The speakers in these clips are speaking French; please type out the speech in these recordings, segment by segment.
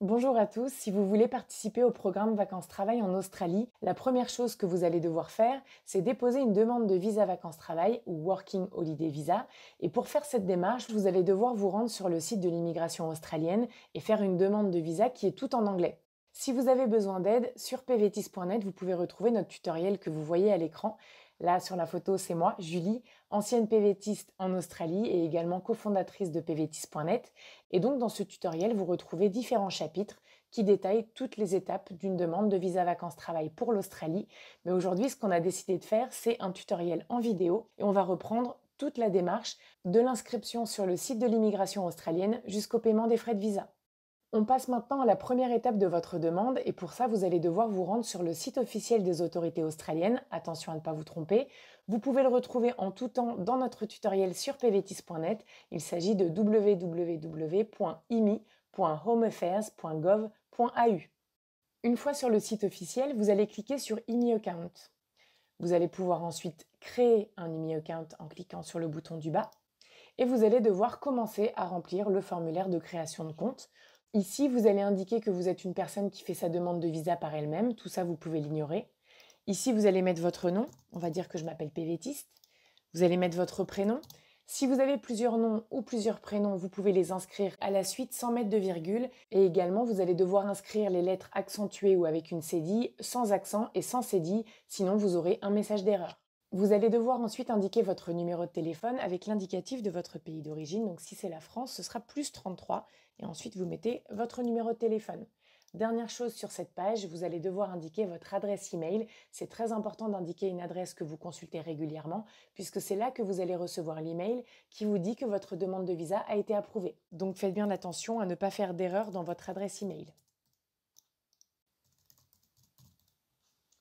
Bonjour à tous, si vous voulez participer au programme Vacances-Travail en Australie, la première chose que vous allez devoir faire, c'est déposer une demande de visa Vacances-Travail ou Working Holiday Visa. Et pour faire cette démarche, vous allez devoir vous rendre sur le site de l'immigration australienne et faire une demande de visa qui est tout en anglais. Si vous avez besoin d'aide, sur pvtis.net, vous pouvez retrouver notre tutoriel que vous voyez à l'écran. Là, sur la photo, c'est moi, Julie, ancienne PVTiste en Australie et également cofondatrice de pvtis.net. Et donc, dans ce tutoriel, vous retrouvez différents chapitres qui détaillent toutes les étapes d'une demande de visa vacances-travail pour l'Australie. Mais aujourd'hui, ce qu'on a décidé de faire, c'est un tutoriel en vidéo et on va reprendre toute la démarche de l'inscription sur le site de l'immigration australienne jusqu'au paiement des frais de visa. On passe maintenant à la première étape de votre demande et pour ça, vous allez devoir vous rendre sur le site officiel des autorités australiennes. Attention à ne pas vous tromper. Vous pouvez le retrouver en tout temps dans notre tutoriel sur pvtis.net. Il s'agit de www.imi.homeaffairs.gov.au. Une fois sur le site officiel, vous allez cliquer sur IMI Account. Vous allez pouvoir ensuite créer un IMI Account en cliquant sur le bouton du bas et vous allez devoir commencer à remplir le formulaire de création de compte. Ici, vous allez indiquer que vous êtes une personne qui fait sa demande de visa par elle-même. Tout ça, vous pouvez l'ignorer. Ici, vous allez mettre votre nom. On va dire que je m'appelle PVTiste. Vous allez mettre votre prénom. Si vous avez plusieurs noms ou plusieurs prénoms, vous pouvez les inscrire à la suite sans mettre de virgule. Et également, vous allez devoir inscrire les lettres accentuées ou avec une cédille, sans accent et sans cédille, sinon vous aurez un message d'erreur. Vous allez devoir ensuite indiquer votre numéro de téléphone avec l'indicatif de votre pays d'origine. Donc si c'est la France, ce sera plus 33 et ensuite vous mettez votre numéro de téléphone. Dernière chose sur cette page, vous allez devoir indiquer votre adresse email. C'est très important d'indiquer une adresse que vous consultez régulièrement puisque c'est là que vous allez recevoir l'email qui vous dit que votre demande de visa a été approuvée. Donc faites bien attention à ne pas faire d'erreur dans votre adresse email.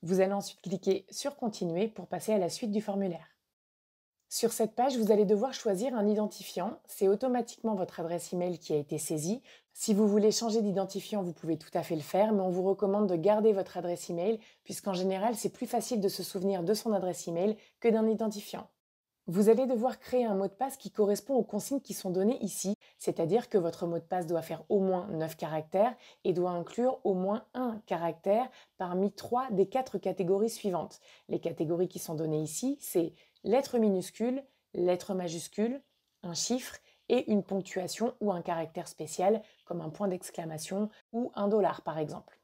Vous allez ensuite cliquer sur Continuer pour passer à la suite du formulaire. Sur cette page, vous allez devoir choisir un identifiant. C'est automatiquement votre adresse email qui a été saisie. Si vous voulez changer d'identifiant, vous pouvez tout à fait le faire, mais on vous recommande de garder votre adresse email puisqu'en général, c'est plus facile de se souvenir de son adresse email que d'un identifiant. Vous allez devoir créer un mot de passe qui correspond aux consignes qui sont données ici, c'est-à-dire que votre mot de passe doit faire au moins 9 caractères et doit inclure au moins un caractère parmi 3 des 4 catégories suivantes. Les catégories qui sont données ici, c'est lettres minuscules, lettres majuscules, un chiffre et une ponctuation ou un caractère spécial comme un point d'exclamation ou un dollar par exemple.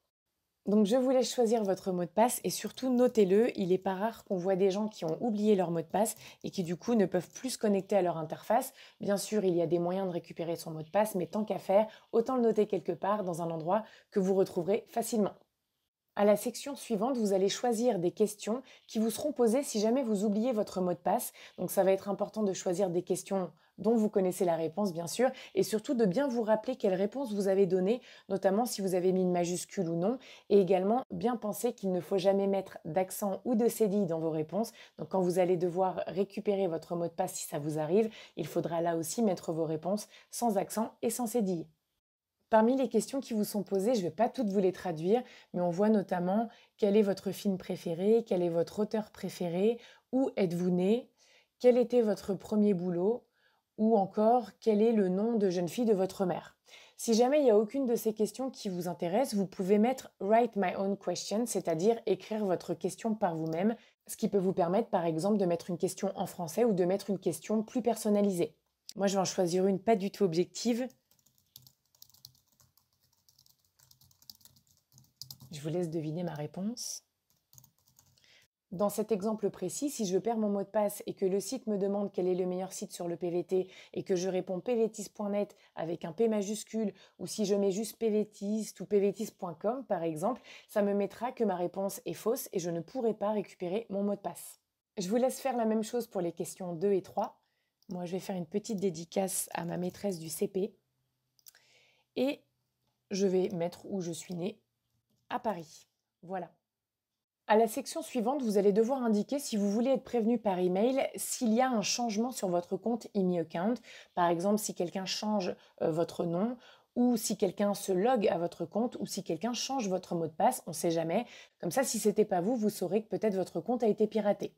Donc je vous laisse choisir votre mot de passe et surtout notez-le, il n'est pas rare qu'on voit des gens qui ont oublié leur mot de passe et qui du coup ne peuvent plus se connecter à leur interface. Bien sûr, il y a des moyens de récupérer son mot de passe, mais tant qu'à faire, autant le noter quelque part dans un endroit que vous retrouverez facilement. À la section suivante, vous allez choisir des questions qui vous seront posées si jamais vous oubliez votre mot de passe. Donc ça va être important de choisir des questions dont vous connaissez la réponse bien sûr et surtout de bien vous rappeler quelle réponse vous avez donnée, notamment si vous avez mis une majuscule ou non et également bien penser qu'il ne faut jamais mettre d'accent ou de cédille dans vos réponses. Donc quand vous allez devoir récupérer votre mot de passe si ça vous arrive, il faudra là aussi mettre vos réponses sans accent et sans cédille. Parmi les questions qui vous sont posées, je ne vais pas toutes vous les traduire, mais on voit notamment quel est votre film préféré, quel est votre auteur préféré, où êtes-vous né, quel était votre premier boulot, ou encore quel est le nom de jeune fille de votre mère. Si jamais il n'y a aucune de ces questions qui vous intéresse, vous pouvez mettre Write my own question, c'est-à-dire écrire votre question par vous-même, ce qui peut vous permettre par exemple de mettre une question en français ou de mettre une question plus personnalisée. Moi je vais en choisir une pas du tout objective. Je vous laisse deviner ma réponse. Dans cet exemple précis, si je perds mon mot de passe et que le site me demande quel est le meilleur site sur le PVT et que je réponds pvtis.net avec un P majuscule ou si je mets juste pvtist ou pvtis.com par exemple, ça me mettra que ma réponse est fausse et je ne pourrai pas récupérer mon mot de passe. Je vous laisse faire la même chose pour les questions 2 et 3. Moi, je vais faire une petite dédicace à ma maîtresse du CP et je vais mettre où je suis née. À Paris. Voilà. À la section suivante, vous allez devoir indiquer si vous voulez être prévenu par email s'il y a un changement sur votre compte IMI Account. Par exemple, si quelqu'un change votre nom ou si quelqu'un se log à votre compte ou si quelqu'un change votre mot de passe, on ne sait jamais. Comme ça, si ce n'était pas vous, vous saurez que peut-être votre compte a été piraté.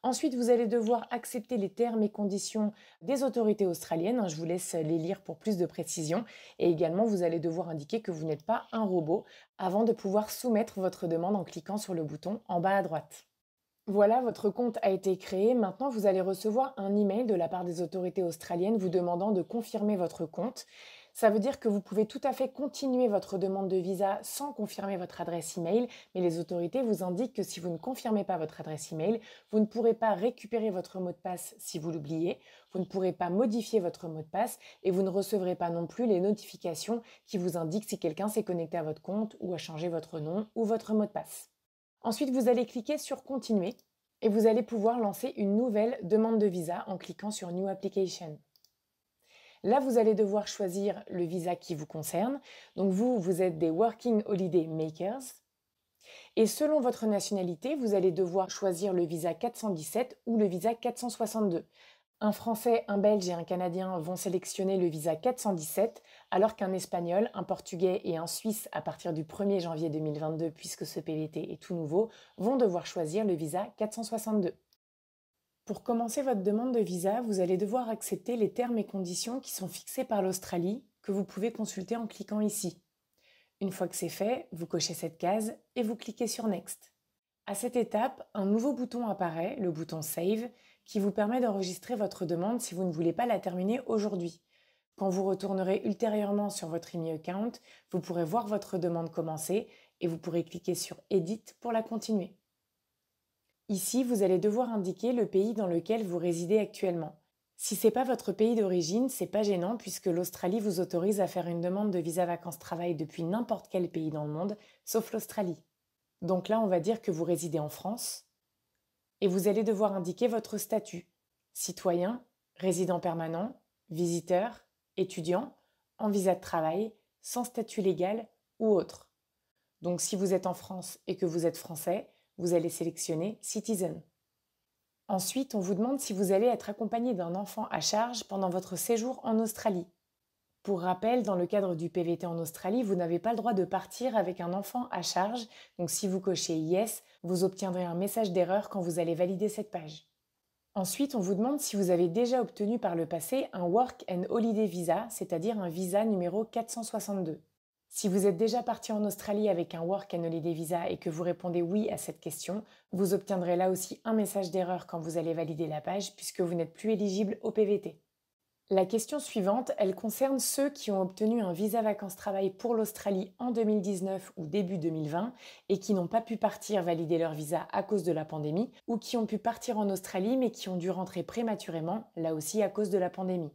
Ensuite, vous allez devoir accepter les termes et conditions des autorités australiennes. Je vous laisse les lire pour plus de précision. Et également, vous allez devoir indiquer que vous n'êtes pas un robot avant de pouvoir soumettre votre demande en cliquant sur le bouton en bas à droite. Voilà, votre compte a été créé. Maintenant, vous allez recevoir un email de la part des autorités australiennes vous demandant de confirmer votre compte. Ça veut dire que vous pouvez tout à fait continuer votre demande de visa sans confirmer votre adresse email, mais les autorités vous indiquent que si vous ne confirmez pas votre adresse email, vous ne pourrez pas récupérer votre mot de passe si vous l'oubliez, vous ne pourrez pas modifier votre mot de passe et vous ne recevrez pas non plus les notifications qui vous indiquent si quelqu'un s'est connecté à votre compte ou a changé votre nom ou votre mot de passe. Ensuite, vous allez cliquer sur Continuer et vous allez pouvoir lancer une nouvelle demande de visa en cliquant sur New Application. Là, vous allez devoir choisir le visa qui vous concerne. Donc vous êtes des Working Holiday Makers. Et selon votre nationalité, vous allez devoir choisir le visa 417 ou le visa 462. Un Français, un Belge et un Canadien vont sélectionner le visa 417, alors qu'un Espagnol, un Portugais et un Suisse, à partir du 1er janvier 2022, puisque ce PVT est tout nouveau, vont devoir choisir le visa 462. Pour commencer votre demande de visa, vous allez devoir accepter les termes et conditions qui sont fixés par l'Australie, que vous pouvez consulter en cliquant ici. Une fois que c'est fait, vous cochez cette case et vous cliquez sur Next. À cette étape, un nouveau bouton apparaît, le bouton Save, qui vous permet d'enregistrer votre demande si vous ne voulez pas la terminer aujourd'hui. Quand vous retournerez ultérieurement sur votre e-account, vous pourrez voir votre demande commencer et vous pourrez cliquer sur Edit pour la continuer. Ici, vous allez devoir indiquer le pays dans lequel vous résidez actuellement. Si ce n'est pas votre pays d'origine, c'est pas gênant puisque l'Australie vous autorise à faire une demande de visa vacances-travail depuis n'importe quel pays dans le monde, sauf l'Australie. Donc là, on va dire que vous résidez en France et vous allez devoir indiquer votre statut: citoyen, résident permanent, visiteur, étudiant, en visa de travail, sans statut légal ou autre. Donc si vous êtes en France et que vous êtes français, vous allez sélectionner Citizen. Ensuite, on vous demande si vous allez être accompagné d'un enfant à charge pendant votre séjour en Australie. Pour rappel, dans le cadre du PVT en Australie, vous n'avez pas le droit de partir avec un enfant à charge, donc si vous cochez Yes, vous obtiendrez un message d'erreur quand vous allez valider cette page. Ensuite, on vous demande si vous avez déjà obtenu par le passé un Work and Holiday Visa, c'est-à-dire un visa numéro 462. Si vous êtes déjà parti en Australie avec un Work and Holiday Visa et que vous répondez oui à cette question, vous obtiendrez là aussi un message d'erreur quand vous allez valider la page puisque vous n'êtes plus éligible au PVT. La question suivante, elle concerne ceux qui ont obtenu un visa vacances-travail pour l'Australie en 2019 ou début 2020 et qui n'ont pas pu partir valider leur visa à cause de la pandémie ou qui ont pu partir en Australie mais qui ont dû rentrer prématurément, là aussi à cause de la pandémie.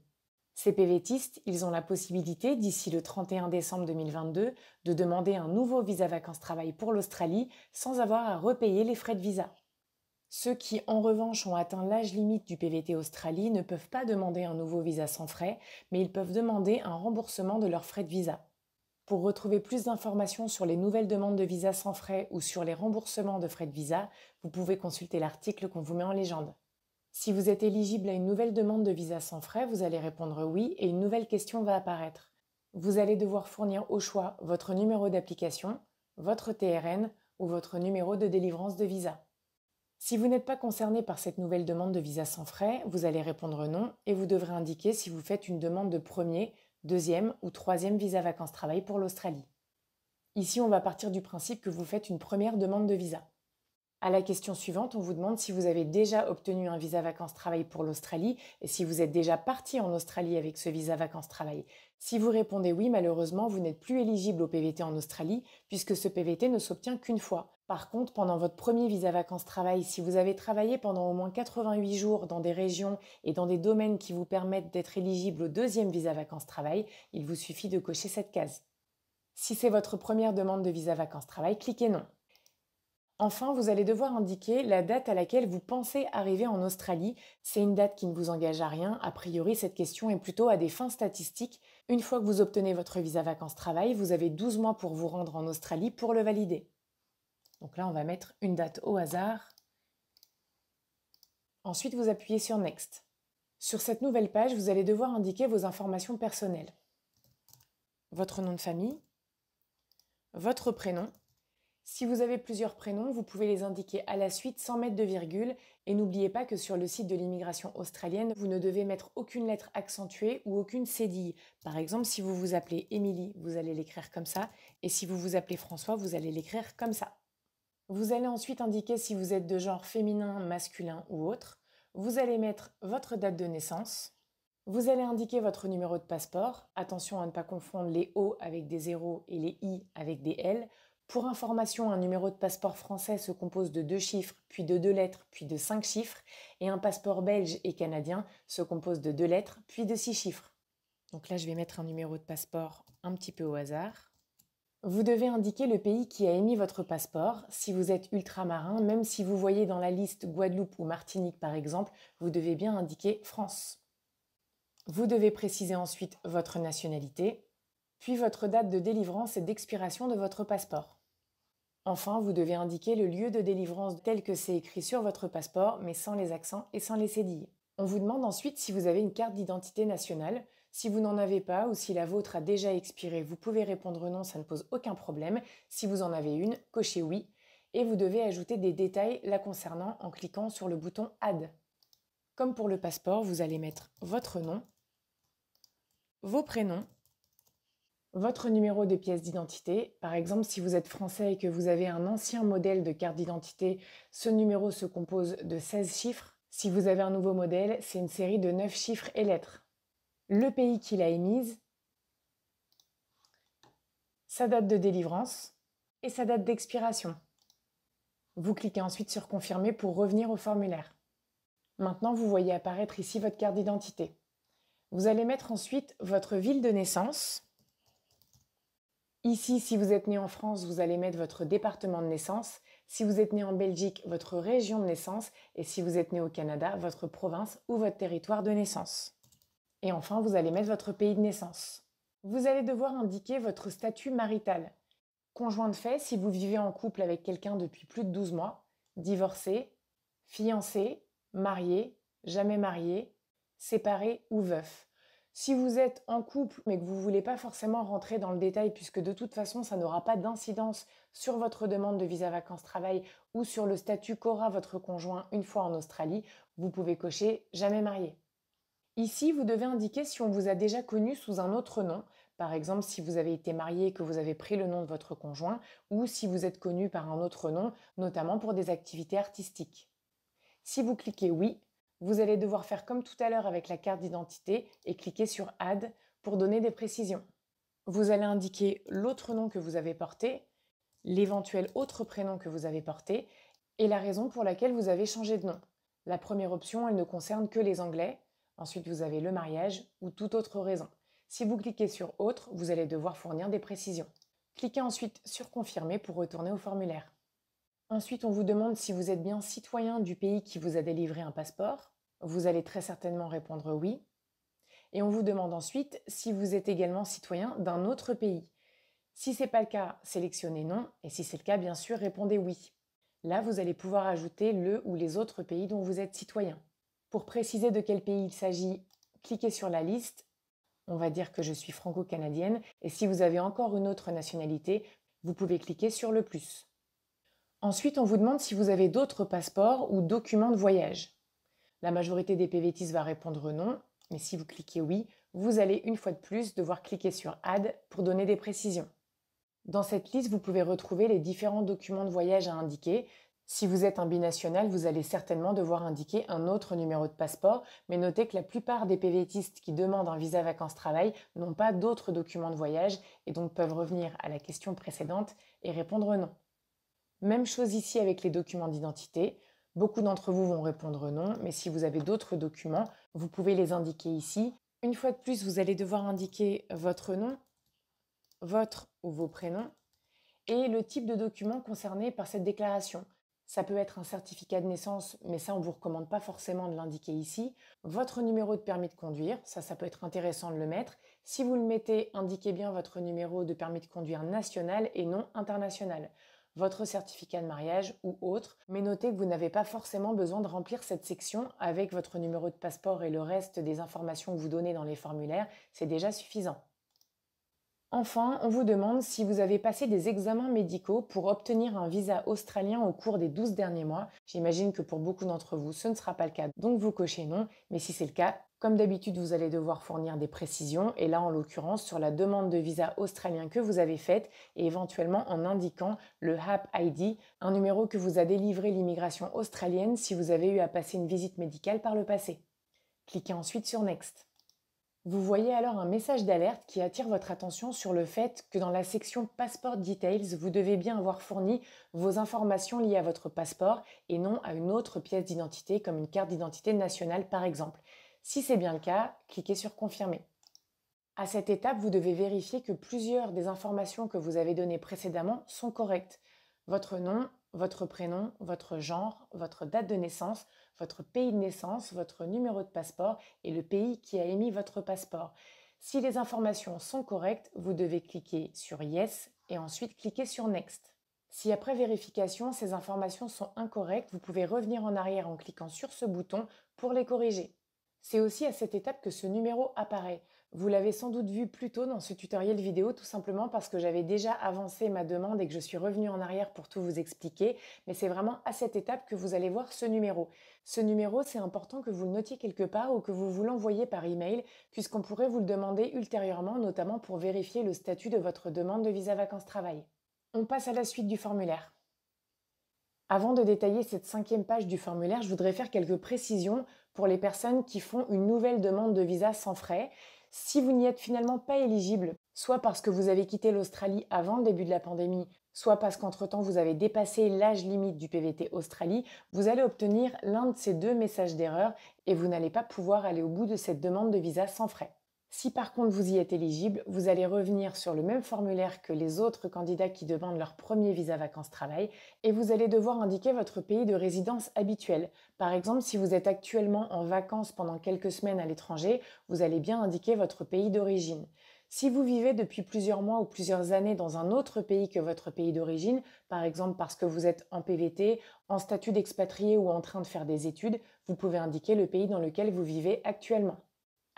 Ces PVTistes, ils ont la possibilité, d'ici le 31 décembre 2022, de demander un nouveau visa vacances-travail pour l'Australie sans avoir à repayer les frais de visa. Ceux qui, en revanche, ont atteint l'âge limite du PVT Australie ne peuvent pas demander un nouveau visa sans frais, mais ils peuvent demander un remboursement de leurs frais de visa. Pour retrouver plus d'informations sur les nouvelles demandes de visa sans frais ou sur les remboursements de frais de visa, vous pouvez consulter l'article qu'on vous met en légende. Si vous êtes éligible à une nouvelle demande de visa sans frais, vous allez répondre oui et une nouvelle question va apparaître. Vous allez devoir fournir au choix votre numéro d'application, votre TRN ou votre numéro de délivrance de visa. Si vous n'êtes pas concerné par cette nouvelle demande de visa sans frais, vous allez répondre non et vous devrez indiquer si vous faites une demande de premier, deuxième ou troisième visa vacances-travail pour l'Australie. Ici, on va partir du principe que vous faites une première demande de visa. À la question suivante, on vous demande si vous avez déjà obtenu un visa vacances-travail pour l'Australie et si vous êtes déjà parti en Australie avec ce visa vacances-travail. Si vous répondez oui, malheureusement, vous n'êtes plus éligible au PVT en Australie puisque ce PVT ne s'obtient qu'une fois. Par contre, pendant votre premier visa vacances-travail, si vous avez travaillé pendant au moins 88 jours dans des régions et dans des domaines qui vous permettent d'être éligible au deuxième visa vacances-travail, il vous suffit de cocher cette case. Si c'est votre première demande de visa vacances-travail, cliquez non. Enfin, vous allez devoir indiquer la date à laquelle vous pensez arriver en Australie. C'est une date qui ne vous engage à rien. A priori, cette question est plutôt à des fins statistiques. Une fois que vous obtenez votre visa vacances-travail, vous avez 12 mois pour vous rendre en Australie pour le valider. Donc là, on va mettre une date au hasard. Ensuite, vous appuyez sur Next. Sur cette nouvelle page, vous allez devoir indiquer vos informations personnelles. Votre nom de famille, votre prénom Si vous avez plusieurs prénoms, vous pouvez les indiquer à la suite sans mettre de virgule et n'oubliez pas que sur le site de l'immigration australienne, vous ne devez mettre aucune lettre accentuée ou aucune cédille. Par exemple, si vous vous appelez Émilie, vous allez l'écrire comme ça et si vous vous appelez François, vous allez l'écrire comme ça. Vous allez ensuite indiquer si vous êtes de genre féminin, masculin ou autre. Vous allez mettre votre date de naissance. Vous allez indiquer votre numéro de passeport. Attention à ne pas confondre les O avec des zéros et les I avec des L. Pour information, un numéro de passeport français se compose de 2 chiffres, puis de 2 lettres, puis de 5 chiffres, et un passeport belge et canadien se compose de 2 lettres, puis de 6 chiffres. Donc là, je vais mettre un numéro de passeport un petit peu au hasard. Vous devez indiquer le pays qui a émis votre passeport. Si vous êtes ultramarin, même si vous voyez dans la liste Guadeloupe ou Martinique par exemple, vous devez bien indiquer France. Vous devez préciser ensuite votre nationalité, puis votre date de délivrance et d'expiration de votre passeport. Enfin, vous devez indiquer le lieu de délivrance tel que c'est écrit sur votre passeport, mais sans les accents et sans les cédilles. On vous demande ensuite si vous avez une carte d'identité nationale. Si vous n'en avez pas ou si la vôtre a déjà expiré, vous pouvez répondre non, ça ne pose aucun problème. Si vous en avez une, cochez oui. Et vous devez ajouter des détails la concernant en cliquant sur le bouton Add. Comme pour le passeport, vous allez mettre votre nom, vos prénoms, votre numéro de pièce d'identité. Par exemple, si vous êtes français et que vous avez un ancien modèle de carte d'identité, ce numéro se compose de 16 chiffres. Si vous avez un nouveau modèle, c'est une série de 9 chiffres et lettres. Le pays qui l'a émise, sa date de délivrance et sa date d'expiration. Vous cliquez ensuite sur Confirmer pour revenir au formulaire. Maintenant, vous voyez apparaître ici votre carte d'identité. Vous allez mettre ensuite votre ville de naissance. Ici, si vous êtes né en France, vous allez mettre votre département de naissance. Si vous êtes né en Belgique, votre région de naissance. Et si vous êtes né au Canada, votre province ou votre territoire de naissance. Et enfin, vous allez mettre votre pays de naissance. Vous allez devoir indiquer votre statut marital. Conjoint de fait, si vous vivez en couple avec quelqu'un depuis plus de 12 mois. Divorcé, fiancé, marié, jamais marié, séparé ou veuf. Si vous êtes en couple mais que vous ne voulez pas forcément rentrer dans le détail puisque de toute façon ça n'aura pas d'incidence sur votre demande de visa vacances-travail ou sur le statut qu'aura votre conjoint une fois en Australie, vous pouvez cocher jamais marié. Ici, vous devez indiquer si on vous a déjà connu sous un autre nom, par exemple si vous avez été marié et que vous avez pris le nom de votre conjoint ou si vous êtes connu par un autre nom, notamment pour des activités artistiques. Si vous cliquez oui, vous allez devoir faire comme tout à l'heure avec la carte d'identité et cliquer sur Add pour donner des précisions. Vous allez indiquer l'autre nom que vous avez porté, l'éventuel autre prénom que vous avez porté et la raison pour laquelle vous avez changé de nom. La première option, elle ne concerne que les Anglais. Ensuite, vous avez le mariage ou toute autre raison. Si vous cliquez sur Autre, vous allez devoir fournir des précisions. Cliquez ensuite sur Confirmer pour retourner au formulaire. Ensuite, on vous demande si vous êtes bien citoyen du pays qui vous a délivré un passeport. Vous allez très certainement répondre oui. Et on vous demande ensuite si vous êtes également citoyen d'un autre pays. Si ce n'est pas le cas, sélectionnez non. Et si c'est le cas, bien sûr, répondez oui. Là, vous allez pouvoir ajouter le ou les autres pays dont vous êtes citoyen. Pour préciser de quel pays il s'agit, cliquez sur la liste. On va dire que je suis franco-canadienne. Et si vous avez encore une autre nationalité, vous pouvez cliquer sur le plus. Ensuite, on vous demande si vous avez d'autres passeports ou documents de voyage. La majorité des PVTistes va répondre non, mais si vous cliquez oui, vous allez une fois de plus devoir cliquer sur Add pour donner des précisions. Dans cette liste, vous pouvez retrouver les différents documents de voyage à indiquer. Si vous êtes un binational, vous allez certainement devoir indiquer un autre numéro de passeport, mais notez que la plupart des PVTistes qui demandent un visa vacances-travail n'ont pas d'autres documents de voyage et donc peuvent revenir à la question précédente et répondre non. Même chose ici avec les documents d'identité. Beaucoup d'entre vous vont répondre non, mais si vous avez d'autres documents, vous pouvez les indiquer ici. Une fois de plus, vous allez devoir indiquer votre nom, votre ou vos prénoms, et le type de document concerné par cette déclaration. Ça peut être un certificat de naissance, mais ça on ne vous recommande pas forcément de l'indiquer ici. Votre numéro de permis de conduire, ça peut être intéressant de le mettre. Si vous le mettez, indiquez bien votre numéro de permis de conduire national et non international. Votre certificat de mariage ou autre, mais notez que vous n'avez pas forcément besoin de remplir cette section avec votre numéro de passeport et le reste des informations que vous donnez dans les formulaires, c'est déjà suffisant. Enfin, on vous demande si vous avez passé des examens médicaux pour obtenir un visa australien au cours des 12 derniers mois. J'imagine que pour beaucoup d'entre vous, ce ne sera pas le cas, donc vous cochez non. Mais si c'est le cas, comme d'habitude, vous allez devoir fournir des précisions, et là en l'occurrence sur la demande de visa australien que vous avez faite, et éventuellement en indiquant le HAP ID, un numéro que vous a délivré l'immigration australienne si vous avez eu à passer une visite médicale par le passé. Cliquez ensuite sur Next. Vous voyez alors un message d'alerte qui attire votre attention sur le fait que dans la section Passport Details, vous devez bien avoir fourni vos informations liées à votre passeport et non à une autre pièce d'identité comme une carte d'identité nationale par exemple. Si c'est bien le cas, cliquez sur Confirmer. À cette étape, vous devez vérifier que plusieurs des informations que vous avez données précédemment sont correctes. Votre nom, votre prénom, votre genre, votre date de naissance, votre pays de naissance, votre numéro de passeport et le pays qui a émis votre passeport. Si les informations sont correctes, vous devez cliquer sur Yes et ensuite cliquer sur Next. Si après vérification, ces informations sont incorrectes, vous pouvez revenir en arrière en cliquant sur ce bouton pour les corriger. C'est aussi à cette étape que ce numéro apparaît. Vous l'avez sans doute vu plus tôt dans ce tutoriel vidéo, tout simplement parce que j'avais déjà avancé ma demande et que je suis revenue en arrière pour tout vous expliquer, mais c'est vraiment à cette étape que vous allez voir ce numéro. Ce numéro, c'est important que vous le notiez quelque part ou que vous l'envoyiez par email, puisqu'on pourrait vous le demander ultérieurement, notamment pour vérifier le statut de votre demande de visa vacances-travail. On passe à la suite du formulaire. Avant de détailler cette 5e page du formulaire, je voudrais faire quelques précisions pour les personnes qui font une nouvelle demande de visa sans frais. Si vous n'y êtes finalement pas éligible, soit parce que vous avez quitté l'Australie avant le début de la pandémie, soit parce qu'entre-temps vous avez dépassé l'âge limite du PVT Australie, vous allez obtenir l'un de ces deux messages d'erreur et vous n'allez pas pouvoir aller au bout de cette demande de visa sans frais. Si par contre vous y êtes éligible, vous allez revenir sur le même formulaire que les autres candidats qui demandent leur premier visa vacances-travail et vous allez devoir indiquer votre pays de résidence habituel. Par exemple, si vous êtes actuellement en vacances pendant quelques semaines à l'étranger, vous allez bien indiquer votre pays d'origine. Si vous vivez depuis plusieurs mois ou plusieurs années dans un autre pays que votre pays d'origine, par exemple parce que vous êtes en PVT, en statut d'expatrié ou en train de faire des études, vous pouvez indiquer le pays dans lequel vous vivez actuellement.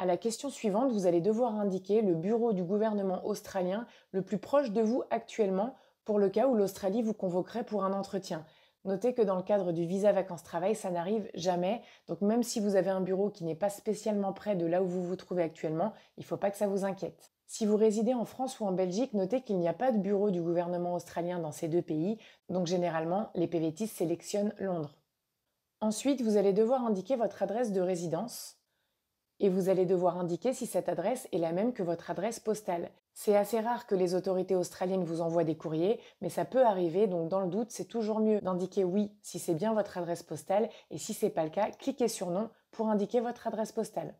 À la question suivante, vous allez devoir indiquer le bureau du gouvernement australien le plus proche de vous actuellement pour le cas où l'Australie vous convoquerait pour un entretien. Notez que dans le cadre du visa vacances-travail, ça n'arrive jamais. Donc même si vous avez un bureau qui n'est pas spécialement près de là où vous vous trouvez actuellement, il ne faut pas que ça vous inquiète. Si vous résidez en France ou en Belgique, notez qu'il n'y a pas de bureau du gouvernement australien dans ces deux pays. Donc généralement, les PVTistes sélectionnent Londres. Ensuite, vous allez devoir indiquer votre adresse de résidence et vous allez devoir indiquer si cette adresse est la même que votre adresse postale. C'est assez rare que les autorités australiennes vous envoient des courriers, mais ça peut arriver, donc dans le doute, c'est toujours mieux d'indiquer oui si c'est bien votre adresse postale, et si c'est pas le cas, cliquez sur non pour indiquer votre adresse postale.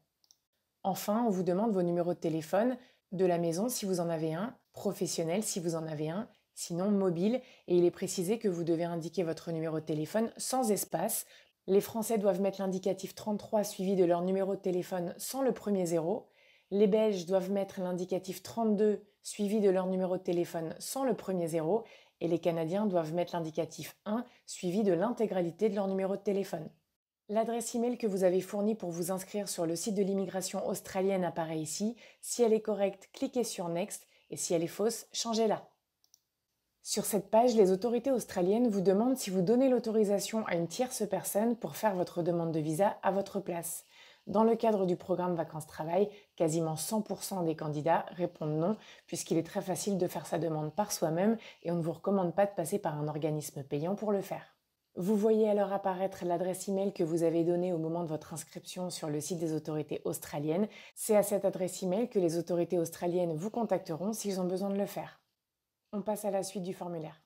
Enfin, on vous demande vos numéros de téléphone, de la maison si vous en avez un, professionnel si vous en avez un, sinon mobile, et il est précisé que vous devez indiquer votre numéro de téléphone sans espace. Les Français doivent mettre l'indicatif 33 suivi de leur numéro de téléphone sans le premier zéro. Les Belges doivent mettre l'indicatif 32 suivi de leur numéro de téléphone sans le premier zéro. Et les Canadiens doivent mettre l'indicatif 1 suivi de l'intégralité de leur numéro de téléphone. L'adresse email que vous avez fournie pour vous inscrire sur le site de l'immigration australienne apparaît ici. Si elle est correcte, cliquez sur Next et si elle est fausse, changez-la. Sur cette page, les autorités australiennes vous demandent si vous donnez l'autorisation à une tierce personne pour faire votre demande de visa à votre place. Dans le cadre du programme Vacances-Travail, quasiment 100% des candidats répondent non, puisqu'il est très facile de faire sa demande par soi-même et on ne vous recommande pas de passer par un organisme payant pour le faire. Vous voyez alors apparaître l'adresse email que vous avez donnée au moment de votre inscription sur le site des autorités australiennes. C'est à cette adresse email que les autorités australiennes vous contacteront s'ils ont besoin de le faire. On passe à la suite du formulaire.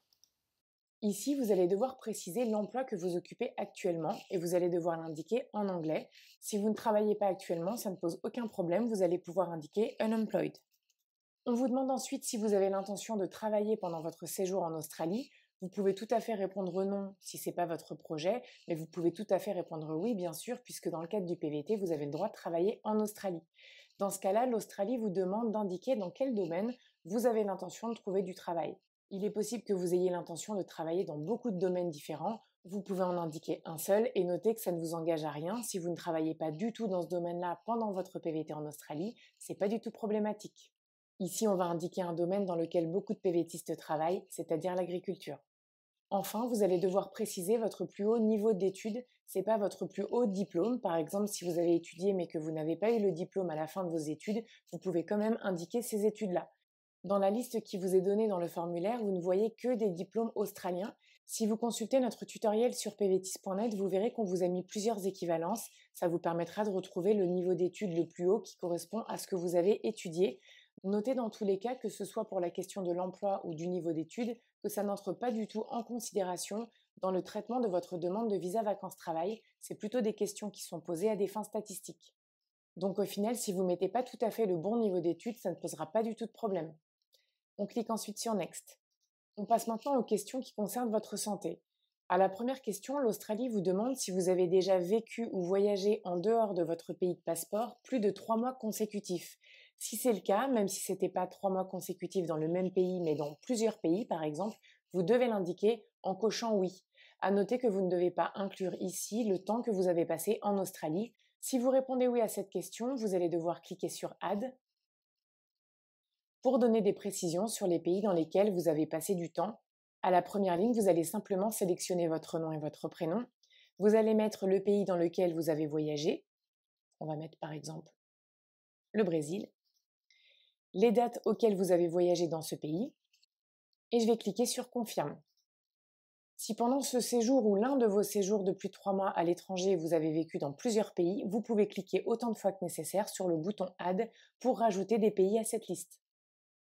Ici, vous allez devoir préciser l'emploi que vous occupez actuellement et vous allez devoir l'indiquer en anglais. Si vous ne travaillez pas actuellement, ça ne pose aucun problème, vous allez pouvoir indiquer unemployed. On vous demande ensuite si vous avez l'intention de travailler pendant votre séjour en Australie. Vous pouvez tout à fait répondre non si ce n'est pas votre projet, mais vous pouvez tout à fait répondre oui, bien sûr, puisque dans le cadre du PVT, vous avez le droit de travailler en Australie. Dans ce cas-là, l'Australie vous demande d'indiquer dans quel domaine vous avez l'intention de trouver du travail. Il est possible que vous ayez l'intention de travailler dans beaucoup de domaines différents. Vous pouvez en indiquer un seul et noter que ça ne vous engage à rien. Si vous ne travaillez pas du tout dans ce domaine-là pendant votre PVT en Australie, c'est pas du tout problématique. Ici, on va indiquer un domaine dans lequel beaucoup de PVTistes travaillent, c'est-à-dire l'agriculture. Enfin, vous allez devoir préciser votre plus haut niveau d'études, c'est pas votre plus haut diplôme. Par exemple, si vous avez étudié mais que vous n'avez pas eu le diplôme à la fin de vos études, vous pouvez quand même indiquer ces études-là. Dans la liste qui vous est donnée dans le formulaire, vous ne voyez que des diplômes australiens. Si vous consultez notre tutoriel sur pvtis.net, vous verrez qu'on vous a mis plusieurs équivalences. Ça vous permettra de retrouver le niveau d'études le plus haut qui correspond à ce que vous avez étudié. Notez dans tous les cas, que ce soit pour la question de l'emploi ou du niveau d'études, que ça n'entre pas du tout en considération dans le traitement de votre demande de visa vacances-travail. C'est plutôt des questions qui sont posées à des fins statistiques. Donc au final, si vous ne mettez pas tout à fait le bon niveau d'études, ça ne posera pas du tout de problème. On clique ensuite sur Next. On passe maintenant aux questions qui concernent votre santé. À la première question, l'Australie vous demande si vous avez déjà vécu ou voyagé en dehors de votre pays de passeport plus de 3 mois consécutifs. Si c'est le cas, même si ce n'était pas 3 mois consécutifs dans le même pays, mais dans plusieurs pays par exemple, vous devez l'indiquer en cochant oui. À noter que vous ne devez pas inclure ici le temps que vous avez passé en Australie. Si vous répondez oui à cette question, vous allez devoir cliquer sur Add pour donner des précisions sur les pays dans lesquels vous avez passé du temps. À la première ligne, vous allez simplement sélectionner votre nom et votre prénom. Vous allez mettre le pays dans lequel vous avez voyagé. On va mettre par exemple le Brésil. Les dates auxquelles vous avez voyagé dans ce pays. Et je vais cliquer sur Confirme. Si pendant ce séjour ou l'un de vos séjours de plus de 3 mois à l'étranger, vous avez vécu dans plusieurs pays, vous pouvez cliquer autant de fois que nécessaire sur le bouton Add pour rajouter des pays à cette liste.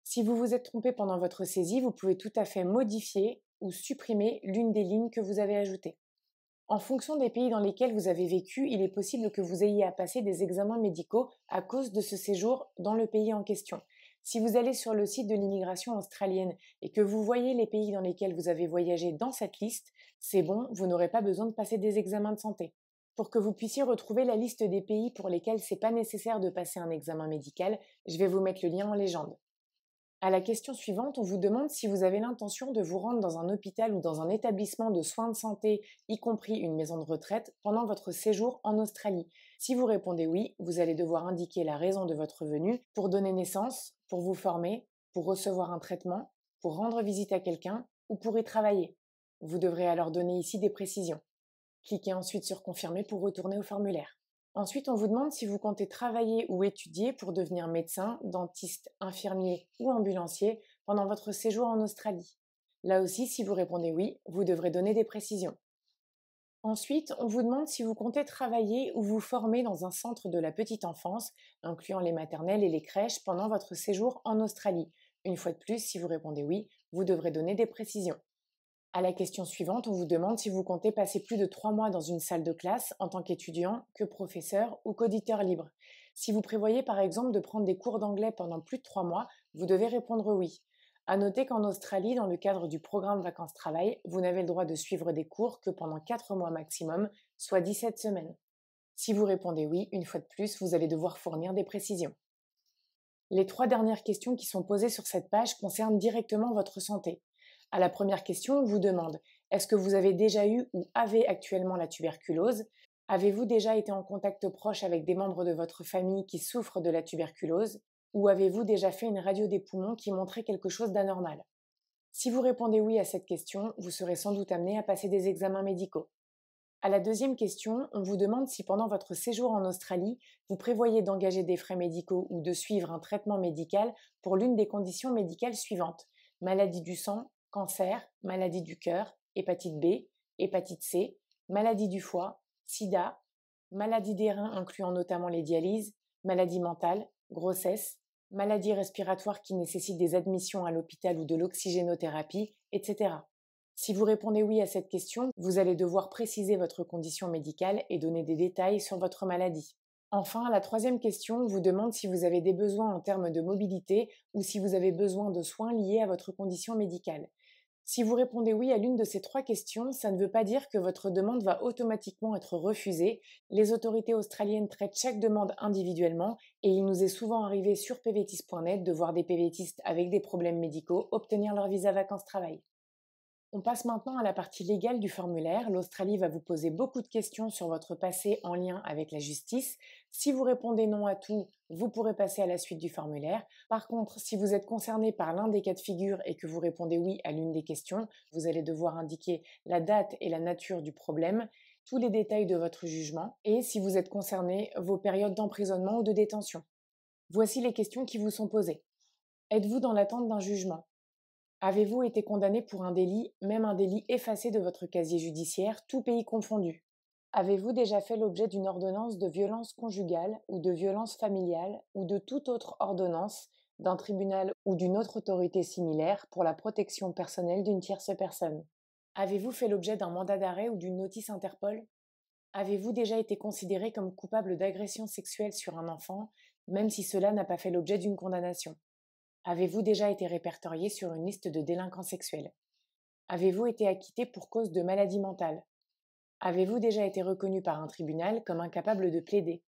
Si vous vous êtes trompé pendant votre saisie, vous pouvez tout à fait modifier ou supprimer l'une des lignes que vous avez ajoutées. En fonction des pays dans lesquels vous avez vécu, il est possible que vous ayez à passer des examens médicaux à cause de ce séjour dans le pays en question. Si vous allez sur le site de l'immigration australienne et que vous voyez les pays dans lesquels vous avez voyagé dans cette liste, c'est bon, vous n'aurez pas besoin de passer des examens de santé. Pour que vous puissiez retrouver la liste des pays pour lesquels c'est pas nécessaire de passer un examen médical, je vais vous mettre le lien en légende. À la question suivante, on vous demande si vous avez l'intention de vous rendre dans un hôpital ou dans un établissement de soins de santé, y compris une maison de retraite, pendant votre séjour en Australie. Si vous répondez oui, vous allez devoir indiquer la raison de votre venue pour donner naissance, pour vous former, pour recevoir un traitement, pour rendre visite à quelqu'un ou pour y travailler. Vous devrez alors donner ici des précisions. Cliquez ensuite sur Confirmer pour retourner au formulaire. Ensuite, on vous demande si vous comptez travailler ou étudier pour devenir médecin, dentiste, infirmier ou ambulancier pendant votre séjour en Australie. Là aussi, si vous répondez oui, vous devrez donner des précisions. Ensuite, on vous demande si vous comptez travailler ou vous former dans un centre de la petite enfance, incluant les maternelles et les crèches, pendant votre séjour en Australie. Une fois de plus, si vous répondez oui, vous devrez donner des précisions. À la question suivante, on vous demande si vous comptez passer plus de 3 mois dans une salle de classe en tant qu'étudiant, que professeur ou qu'auditeur libre. Si vous prévoyez par exemple de prendre des cours d'anglais pendant plus de 3 mois, vous devez répondre oui. À noter qu'en Australie, dans le cadre du programme Vacances-Travail, vous n'avez le droit de suivre des cours que pendant 4 mois maximum, soit 17 semaines. Si vous répondez oui, une fois de plus, vous allez devoir fournir des précisions. Les 3 dernières questions qui sont posées sur cette page concernent directement votre santé. À la première question, on vous demande: est-ce que vous avez déjà eu ou avez actuellement la tuberculose? Avez-vous déjà été en contact proche avec des membres de votre famille qui souffrent de la tuberculose? Ou avez-vous déjà fait une radio des poumons qui montrait quelque chose d'anormal? Si vous répondez oui à cette question, vous serez sans doute amené à passer des examens médicaux. À la deuxième question, on vous demande si pendant votre séjour en Australie, vous prévoyez d'engager des frais médicaux ou de suivre un traitement médical pour l'une des conditions médicales suivantes: maladie du sang, cancer, maladie du cœur, hépatite B, hépatite C, maladie du foie, sida, maladie des reins incluant notamment les dialyses, maladie mentale, grossesse, maladie respiratoire qui nécessite des admissions à l'hôpital ou de l'oxygénothérapie, etc. Si vous répondez oui à cette question, vous allez devoir préciser votre condition médicale et donner des détails sur votre maladie. Enfin, la troisième question vous demande si vous avez des besoins en termes de mobilité ou si vous avez besoin de soins liés à votre condition médicale. Si vous répondez oui à l'une de ces 3 questions, ça ne veut pas dire que votre demande va automatiquement être refusée. Les autorités australiennes traitent chaque demande individuellement et il nous est souvent arrivé sur pvtis.net de voir des PVTistes avec des problèmes médicaux obtenir leur visa vacances-travail. On passe maintenant à la partie légale du formulaire. L'Australie va vous poser beaucoup de questions sur votre passé en lien avec la justice. Si vous répondez non à tout, vous pourrez passer à la suite du formulaire. Par contre, si vous êtes concerné par l'un des cas de figure et que vous répondez oui à l'une des questions, vous allez devoir indiquer la date et la nature du problème, tous les détails de votre jugement et, si vous êtes concerné, vos périodes d'emprisonnement ou de détention. Voici les questions qui vous sont posées. Êtes-vous dans l'attente d'un jugement? Avez-vous été condamné pour un délit, même un délit effacé de votre casier judiciaire, tout pays confondu? Avez-vous déjà fait l'objet d'une ordonnance de violence conjugale ou de violence familiale ou de toute autre ordonnance d'un tribunal ou d'une autre autorité similaire pour la protection personnelle d'une tierce personne? Avez-vous fait l'objet d'un mandat d'arrêt ou d'une notice Interpol? Avez-vous déjà été considéré comme coupable d'agression sexuelle sur un enfant, même si cela n'a pas fait l'objet d'une condamnation? Avez-vous déjà été répertorié sur une liste de délinquants sexuels? Avez-vous été acquitté pour cause de maladie mentale? Avez-vous déjà été reconnu par un tribunal comme incapable de plaider?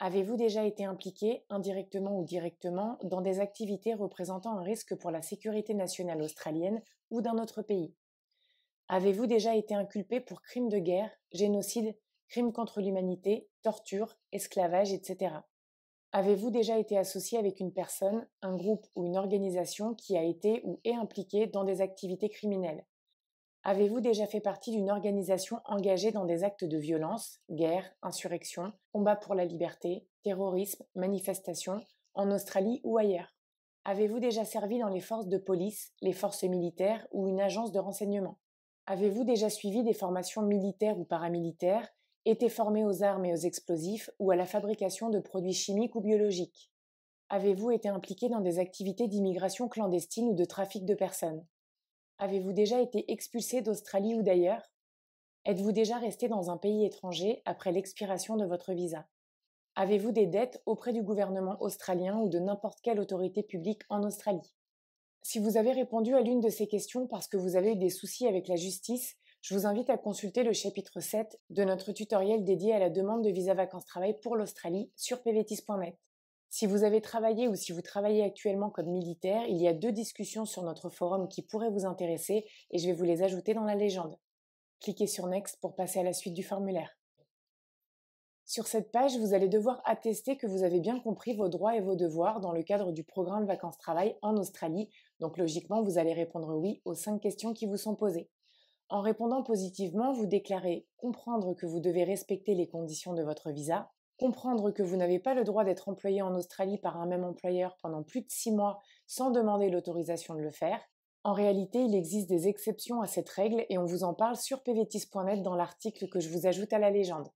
Avez-vous déjà été impliqué, indirectement ou directement, dans des activités représentant un risque pour la sécurité nationale australienne ou d'un autre pays? Avez-vous déjà été inculpé pour crimes de guerre, génocide, crimes contre l'humanité, torture, esclavage, etc.? Avez-vous déjà été associé avec une personne, un groupe ou une organisation qui a été ou est impliquée dans des activités criminelles? Avez-vous déjà fait partie d'une organisation engagée dans des actes de violence, guerre, insurrection, combat pour la liberté, terrorisme, manifestation, en Australie ou ailleurs? Avez-vous déjà servi dans les forces de police, les forces militaires ou une agence de renseignement? Avez-vous déjà suivi des formations militaires ou paramilitaires, été formé aux armes et aux explosifs ou à la fabrication de produits chimiques ou biologiques? Avez-vous été impliqué dans des activités d'immigration clandestine ou de trafic de personnes? Avez-vous déjà été expulsé d'Australie ou d'ailleurs? Êtes-vous déjà resté dans un pays étranger après l'expiration de votre visa? Avez-vous des dettes auprès du gouvernement australien ou de n'importe quelle autorité publique en Australie? Si vous avez répondu à l'une de ces questions parce que vous avez eu des soucis avec la justice, je vous invite à consulter le chapitre 7 de notre tutoriel dédié à la demande de visa vacances-travail pour l'Australie sur pvtis.net. Si vous avez travaillé ou si vous travaillez actuellement comme militaire, il y a 2 discussions sur notre forum qui pourraient vous intéresser et je vais vous les ajouter dans la légende. Cliquez sur Next pour passer à la suite du formulaire. Sur cette page, vous allez devoir attester que vous avez bien compris vos droits et vos devoirs dans le cadre du programme Vacances-Travail en Australie. Donc logiquement, vous allez répondre oui aux 5 questions qui vous sont posées. En répondant positivement, vous déclarez comprendre que vous devez respecter les conditions de votre visa, comprendre que vous n'avez pas le droit d'être employé en Australie par un même employeur pendant plus de 6 mois sans demander l'autorisation de le faire. En réalité, il existe des exceptions à cette règle et on vous en parle sur pvtis.net dans l'article que je vous ajoute à la légende.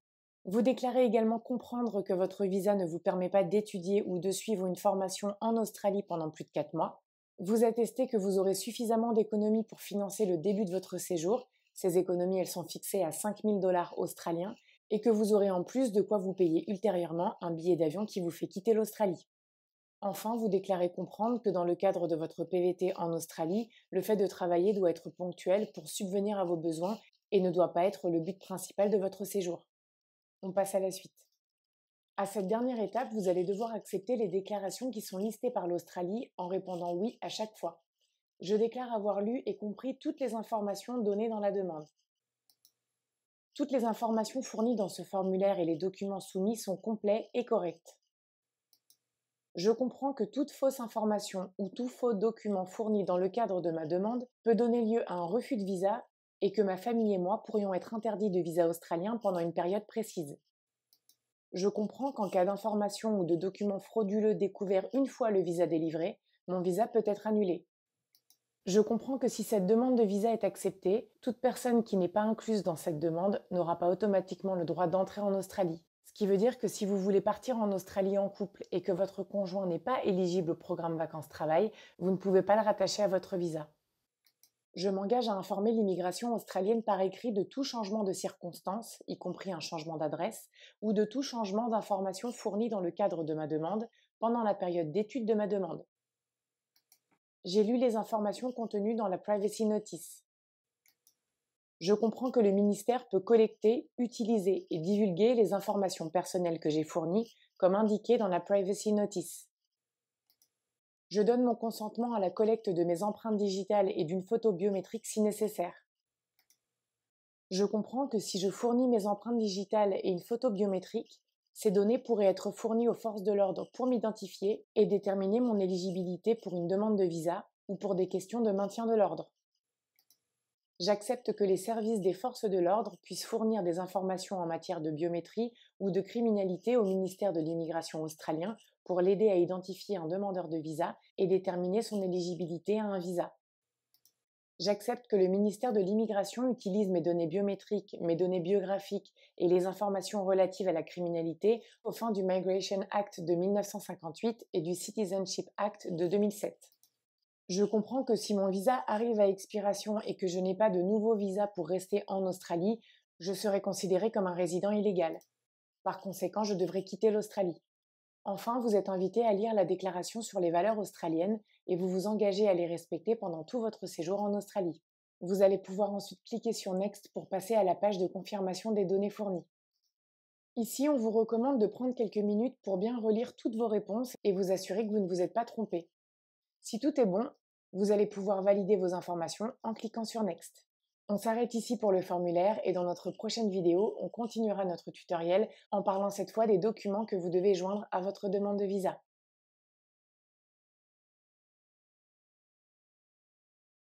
Vous déclarez également comprendre que votre visa ne vous permet pas d'étudier ou de suivre une formation en Australie pendant plus de 4 mois. Vous attestez que vous aurez suffisamment d'économies pour financer le début de votre séjour. Ces économies, elles sont fixées à 5 000 $ australiens et que vous aurez en plus de quoi vous payer ultérieurement un billet d'avion qui vous fait quitter l'Australie. Enfin, vous déclarez comprendre que dans le cadre de votre PVT en Australie, le fait de travailler doit être ponctuel pour subvenir à vos besoins et ne doit pas être le but principal de votre séjour. On passe à la suite. À cette dernière étape, vous allez devoir accepter les déclarations qui sont listées par l'Australie en répondant oui à chaque fois. Je déclare avoir lu et compris toutes les informations données dans la demande. Toutes les informations fournies dans ce formulaire et les documents soumis sont complets et corrects. Je comprends que toute fausse information ou tout faux document fourni dans le cadre de ma demande peut donner lieu à un refus de visa et que ma famille et moi pourrions être interdits de visa australien pendant une période précise. Je comprends qu'en cas d'information ou de document frauduleux découvert une fois le visa délivré, mon visa peut être annulé. Je comprends que si cette demande de visa est acceptée, toute personne qui n'est pas incluse dans cette demande n'aura pas automatiquement le droit d'entrer en Australie. Ce qui veut dire que si vous voulez partir en Australie en couple et que votre conjoint n'est pas éligible au programme vacances-travail, vous ne pouvez pas le rattacher à votre visa. Je m'engage à informer l'immigration australienne par écrit de tout changement de circonstances, y compris un changement d'adresse, ou de tout changement d'information fourni dans le cadre de ma demande pendant la période d'étude de ma demande. J'ai lu les informations contenues dans la Privacy Notice. Je comprends que le ministère peut collecter, utiliser et divulguer les informations personnelles que j'ai fournies, comme indiqué dans la Privacy Notice. Je donne mon consentement à la collecte de mes empreintes digitales et d'une photo biométrique si nécessaire. Je comprends que si je fournis mes empreintes digitales et une photo biométrique, ces données pourraient être fournies aux forces de l'ordre pour m'identifier et déterminer mon éligibilité pour une demande de visa ou pour des questions de maintien de l'ordre. J'accepte que les services des forces de l'ordre puissent fournir des informations en matière de biométrie ou de criminalité au ministère de l'Immigration australien pour l'aider à identifier un demandeur de visa et déterminer son éligibilité à un visa. J'accepte que le ministère de l'Immigration utilise mes données biométriques, mes données biographiques et les informations relatives à la criminalité aux fins du Migration Act de 1958 et du Citizenship Act de 2007. Je comprends que si mon visa arrive à expiration et que je n'ai pas de nouveau visa pour rester en Australie, je serai considéré comme un résident illégal. Par conséquent, je devrais quitter l'Australie. Enfin, vous êtes invité à lire la déclaration sur les valeurs australiennes et vous vous engagez à les respecter pendant tout votre séjour en Australie. Vous allez pouvoir ensuite cliquer sur Next pour passer à la page de confirmation des données fournies. Ici, on vous recommande de prendre quelques minutes pour bien relire toutes vos réponses et vous assurer que vous ne vous êtes pas trompé. Si tout est bon, vous allez pouvoir valider vos informations en cliquant sur Next. On s'arrête ici pour le formulaire et dans notre prochaine vidéo, on continuera notre tutoriel en parlant cette fois des documents que vous devez joindre à votre demande de visa.